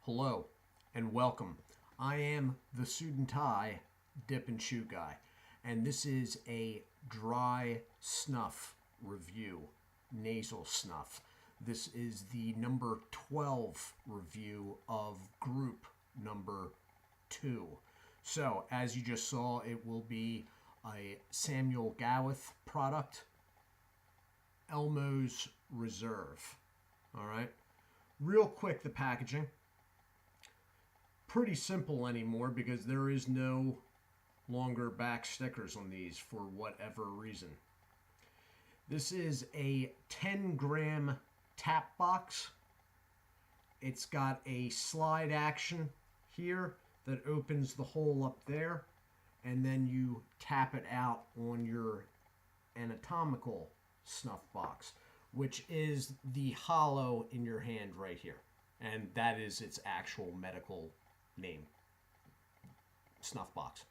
Hello and welcome. I am the Suit&Tie Dip&ChewGuy, and this is a dry snuff review, nasal snuff. This is the number 12 review of group number 2. So, as you just saw, it will be a Samuel Gawith product, Elmo's Reserve. All right. Real quick, the packaging. Pretty simple anymore because there is no longer back stickers on these for whatever reason. This is a 10-gram tap box. It's got a slide action here that opens the hole up there, and then you tap it out on your anatomical snuff box, which is the hollow in your hand right here. And that is its actual medical name, snuff box.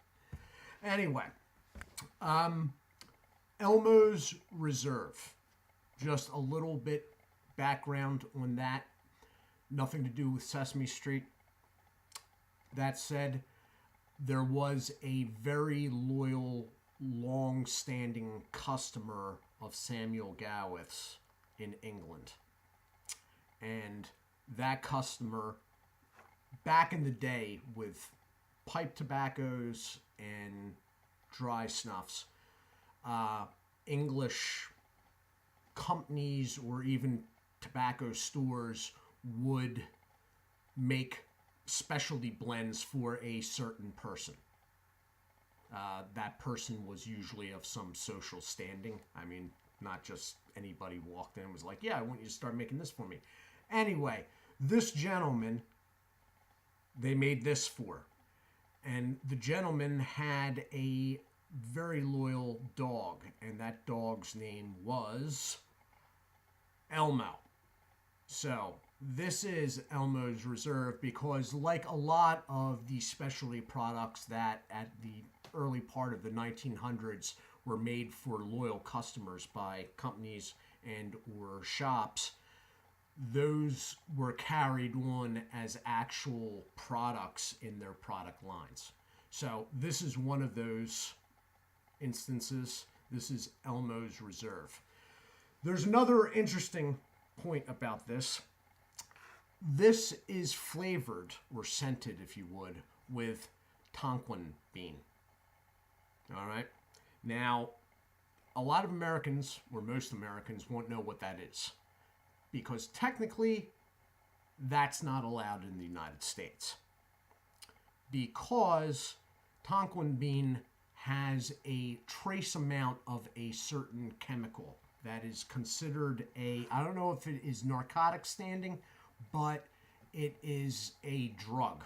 Anyway, Elmo's Reserve. Just a little bit background on that. Nothing to do with Sesame Street. That said, there was a very loyal, long-standing customer of Samuel Gawith's in England. And that customer, back in the day with pipe tobaccos and dry snuffs, English companies or even tobacco stores would make specialty blends for a certain person. That person was usually of some social standing. I mean, not just anybody walked in and was like, yeah, I want you to start making this for me. Anyway, this gentleman, they made this for. And the gentleman had a very loyal dog, and that dog's name was Elmo. So this is Elmo's Reserve because, like a lot of the specialty products that at the early part of the 1900s were made for loyal customers by companies and or shops, those were carried on as actual products in their product lines. So this is one of those instances. This is Elmo's Reserve. There's another interesting point about this. This is flavored or scented, if you would, with Tonquin bean. All right. Now, a lot of Americans, or most Americans, won't know what that is, because technically that's not allowed in the United States, because Tonquin bean has a trace amount of a certain chemical that is considered I don't know if it is narcotic standing, but it is a drug.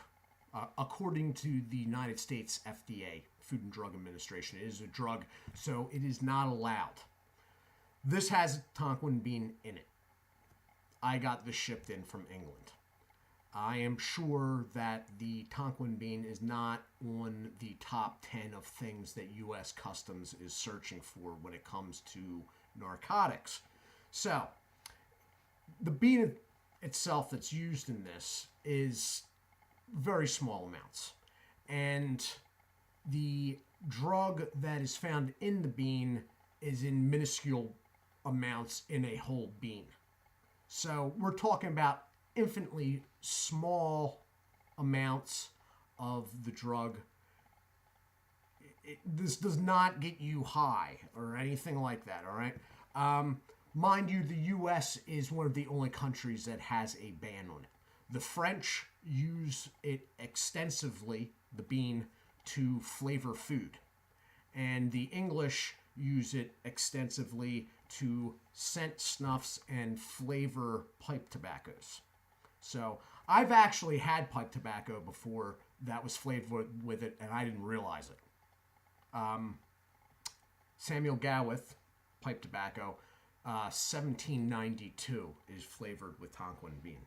According to the United States FDA, Food and Drug Administration, it is a drug, so it is not allowed. This has Tonquin bean in it. I got this shipped in from England. I am sure that the Tonquin bean is not on the top 10 of things that U.S. Customs is searching for when it comes to narcotics. So, the bean itself that's used in this is very small amounts. And the drug that is found in the bean is in minuscule amounts in a whole bean. So we're talking about infinitely small amounts of the drug. This does not get you high or anything like that, all right? Mind you, the U.S. is one of the only countries that has a ban on it. The French use it extensively, the bean, to flavor food. And the English use it extensively to scent snuffs and flavor pipe tobaccos. So I've actually had pipe tobacco before that was flavored with it, and I didn't realize it. Samuel Gawith pipe tobacco, 1792 is flavored with Tonquin bean.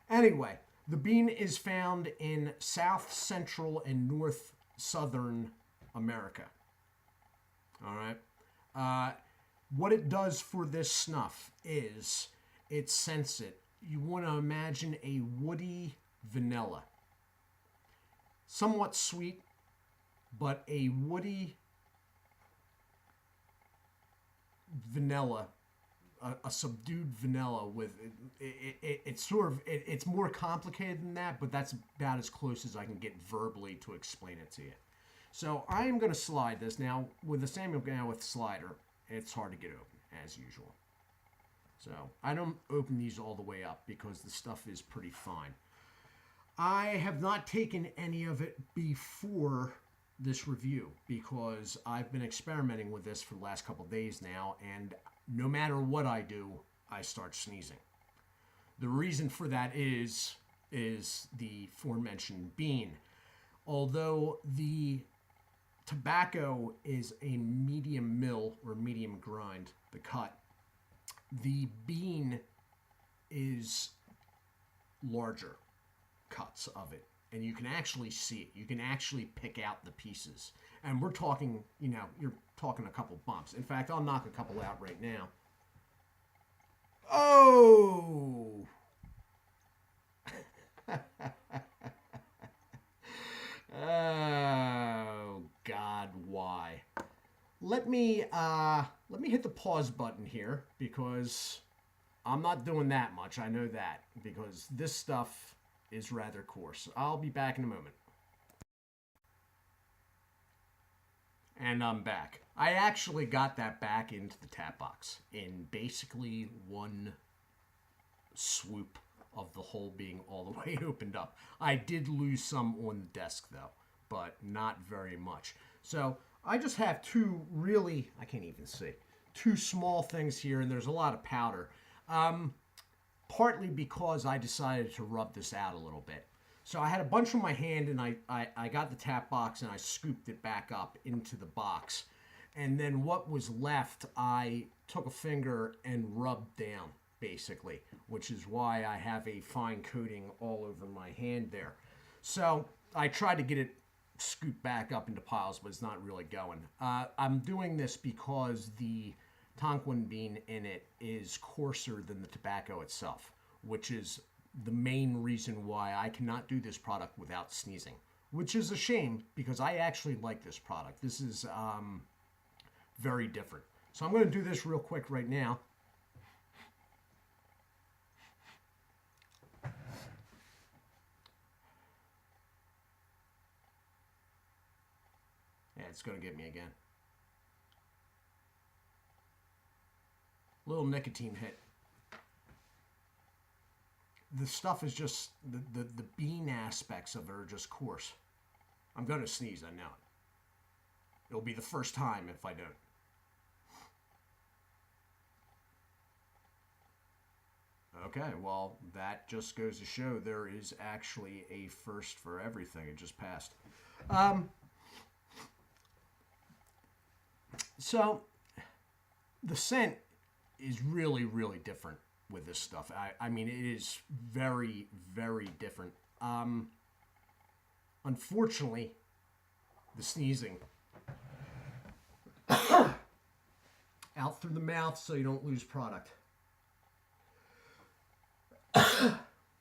Anyway, the bean is found in South, Central, and North Southern America. All right. What it does for this snuff is it scents it. You want to imagine a woody vanilla. Somewhat sweet, but a woody vanilla, a subdued vanilla with it's sort of it's more complicated than that, but that's about as close as I can get verbally to explain it to you. So I am going to slide this now with the Samuel Gawith slider. It's hard to get open as usual. So I don't open these all the way up because the stuff is pretty fine. I have not taken any of it before this review because I've been experimenting with this for the last couple days now, and no matter what I do, I start sneezing. The reason for that is the aforementioned bean. Although the tobacco is a medium mill or medium grind, the cut, the bean is larger cuts of it. And you can actually see it. You can actually pick out the pieces. And we're talking, you're talking a couple bumps. In fact, I'll knock a couple out right now. Oh! Oh, God, why? Let me hit the pause button here because I'm not doing that much. I know that because this stuff is rather coarse. I'll be back in a moment. And I'm back. I actually got that back into the tap box in basically one swoop of the hole being all the way opened up. I did lose some on the desk though, but not very much. So I just have two really, I can't even see, two small things here, and there's a lot of powder. Partly because I decided to rub this out a little bit. So I had a bunch on my hand, and I got the tap box and I scooped it back up into the box. And then what was left, I took a finger and rubbed down, basically, which is why I have a fine coating all over my hand there. So I tried to get it scooped back up into piles, but it's not really going. I'm doing this because the Tonquin bean in it is coarser than the tobacco itself, which is the main reason why I cannot do this product without sneezing, which is a shame because I actually like this product. This is very different. So I'm going to do this real quick right now. Yeah, it's going to get me again. Little nicotine hit. The stuff is just, the bean aspects of it are just coarse. I'm going to sneeze, I know it. It'll be the first time if I don't. Okay, well, that just goes to show there is actually a first for everything. It just passed. So, the scent is really, really different with this stuff. I mean, it is very, very different. Unfortunately, the sneezing out through the mouth so you don't lose product.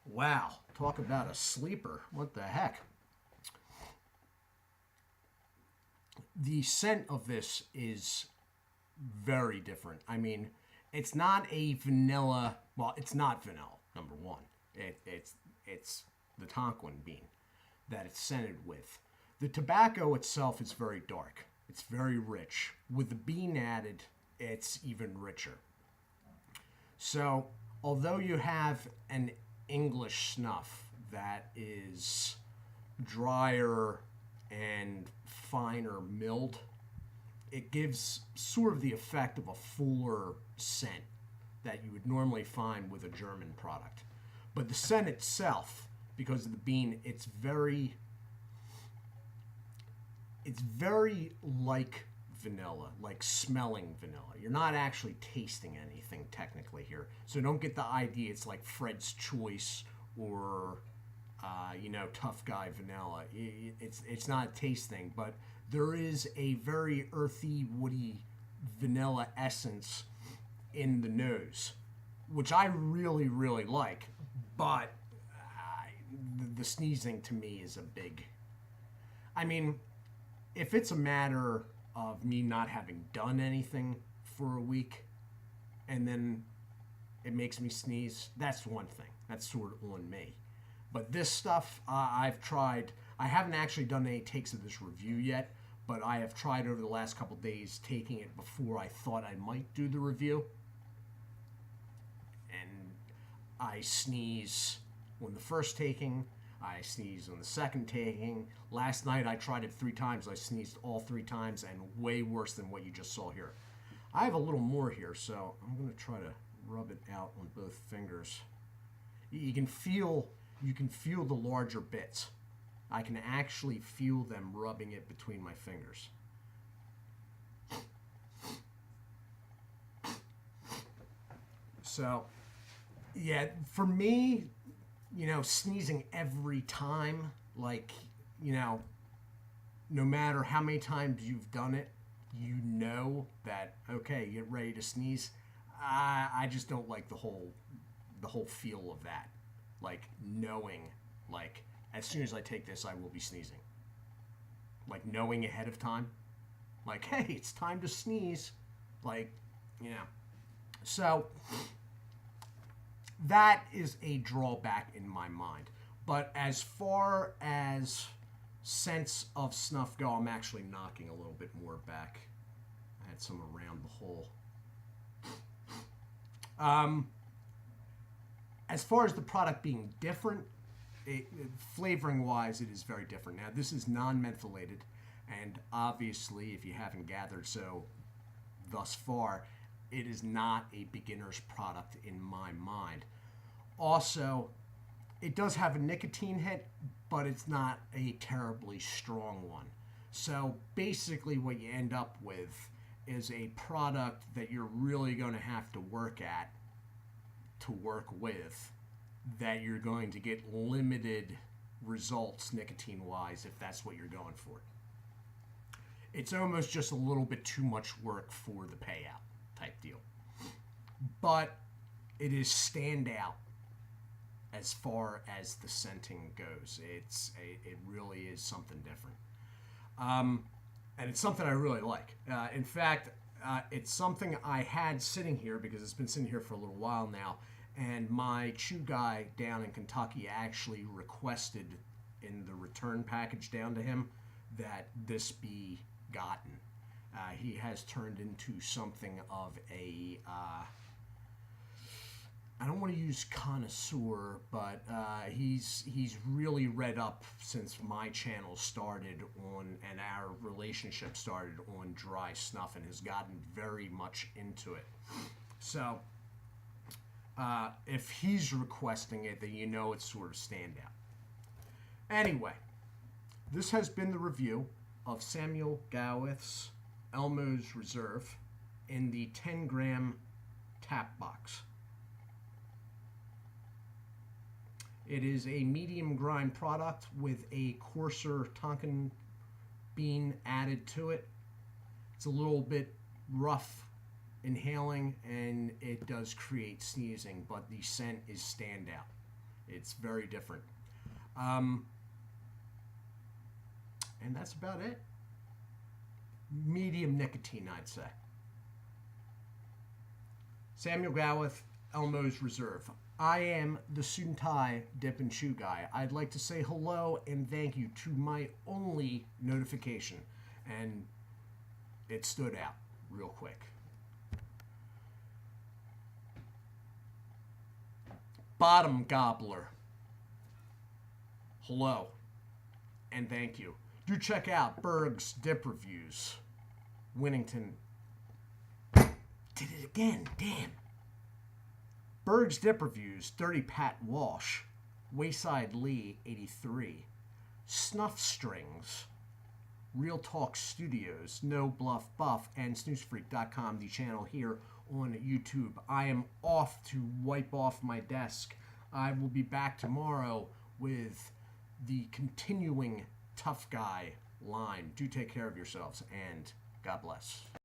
Wow, talk about a sleeper. What the heck? The scent of this is very different. I mean, it's not a vanilla. Well, it's not vanilla. Number one, it's the Tonquin bean that it's scented with. The tobacco itself is very dark. It's very rich. With the bean added, it's even richer. So, although you have an English snuff that is drier and finer milled, it gives sort of the effect of a fuller scent that you would normally find with a German product. But the scent itself, because of the bean, it's very like vanilla, like smelling vanilla. You're not actually tasting anything technically here. So don't get the idea it's like Fred's Choice or Tough Guy vanilla. It's not a taste thing, but there is a very earthy, woody vanilla essence in the nose, which I really, really like. But the sneezing to me is a big. I mean, if it's a matter of me not having done anything for a week, and then it makes me sneeze, that's one thing. That's sort of on me. But this stuff, I've tried. I haven't actually done any takes of this review yet, but I have tried over the last couple days taking it before I thought I might do the review. And I sneeze on the first taking. I sneeze on the second taking. Last night I tried it 3 times. I sneezed all 3 times, and way worse than what you just saw here. I have a little more here, so I'm going to try to rub it out on both fingers. You can feel the larger bits. I can actually feel them rubbing it between my fingers. So, yeah, for me, sneezing every time, like, no matter how many times you've done it, that, okay, get ready to sneeze. I just don't like the whole feel of that. Like, knowing, like, as soon as I take this, I will be sneezing. Like, knowing ahead of time. Like, hey, it's time to sneeze. Like, So, that is a drawback in my mind. But as far as scents of Snuff go, I'm actually knocking a little bit more back. I had some around the hole. As far as the product being different, flavoring-wise, it is very different. Now, this is non-mentholated, and obviously, if you haven't gathered so thus far, it is not a beginner's product in my mind. Also, it does have a nicotine hit, but it's not a terribly strong one. So basically what you end up with is a product that you're really going to have to work with, that you're going to get limited results nicotine-wise if that's what you're going for. It's almost just a little bit too much work for the payout type deal. But it is standout as far as the scenting goes. It really is something different. And it's something I really like. In fact, it's something I had sitting here because it's been sitting here for a little while now. And my chew guy down in Kentucky actually requested in the return package down to him that this be gotten. He has turned into something of a, I don't want to use connoisseur, but he's really read up since my channel started on, and our relationship started on dry snuff, and has gotten very much into it. So, if he's requesting it, then it's sort of standout. Anyway, this has been the review of Samuel Gawith's Elmo's Reserve in the 10-gram tap box. It is a medium grind product with a coarser Tonquin bean added to it. It's a little bit rough inhaling, and it does create sneezing, but the scent is standout. It's very different. And that's about it. Medium nicotine, I'd say. Samuel Gawith, Elmo's Reserve. I am the Suit&Tie Dip&ChewGuy. I'd like to say hello and thank you to my only notification, and it stood out real quick. Bottom Gobbler. Hello and thank you. Do check out Berg's Dip Reviews. Winnington. Did it again, damn. Berg's Dip Reviews, Dirty Pat Walsh, Wayside Lee 83, Snuff Strings, Real Talk Studios, No Bluff Buff, and snoozefreak.com, the channel here on YouTube. I am off to wipe off my desk. I will be back tomorrow with the continuing Tough Guy line. Do take care of yourselves, and God bless.